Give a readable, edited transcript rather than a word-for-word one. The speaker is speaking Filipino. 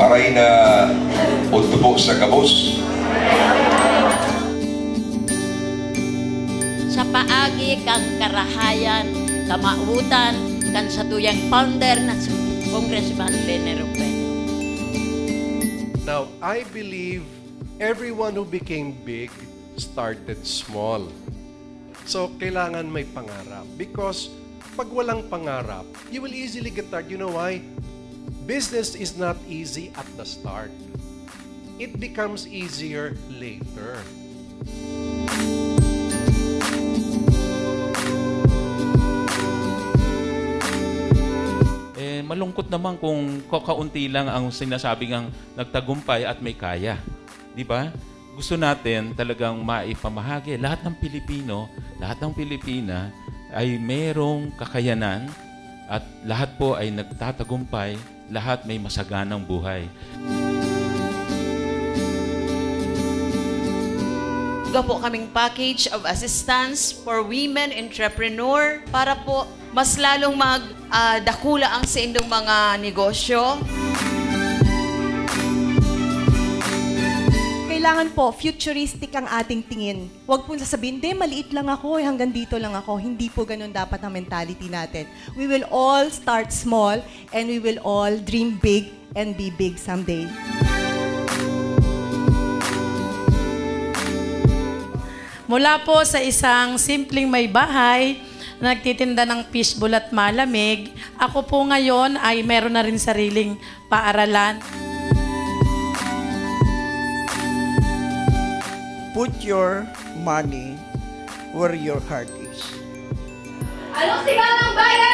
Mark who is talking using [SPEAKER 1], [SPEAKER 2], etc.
[SPEAKER 1] Maray na utubo sa kabos.
[SPEAKER 2] Sa paagi kang karahayan, kamautan, kan sa tuyang founder na Congressman Leni Robredo.
[SPEAKER 3] Now, I believe everyone who became big started small. So, kailangan may pangarap. Because pag walang pangarap, you will easily get tired. You know why? Business is not easy at the start. It becomes easier later.
[SPEAKER 4] Malungkot naman kung kaunti lang ang sinasabing ang nagtagumpay at may kaya. Di ba? Gusto natin talagang maipamahagi. Lahat ng Pilipino, lahat ng Pilipina ay merong kakayanan at lahat po ay nagtatagumpay, lahat may masaganang buhay.
[SPEAKER 5] Po kaming package of assistance for women entrepreneur para po mas lalong magdakula ang sa inyong mga negosyo.
[SPEAKER 6] Kailangan po, futuristic ang ating tingin. Huwag po sasabihin, hindi, maliit lang ako, hanggang dito lang ako. Hindi po ganun dapat ang mentality natin. We will all start small and we will all dream big and be big someday.
[SPEAKER 7] Mula po sa isang simpleng may bahay, nagtitinda ng fishbowl at malamig, ako po ngayon ay meron na rin sariling paaralan.
[SPEAKER 8] Put your money where your heart is.
[SPEAKER 9] Anong sigaw ng bayan?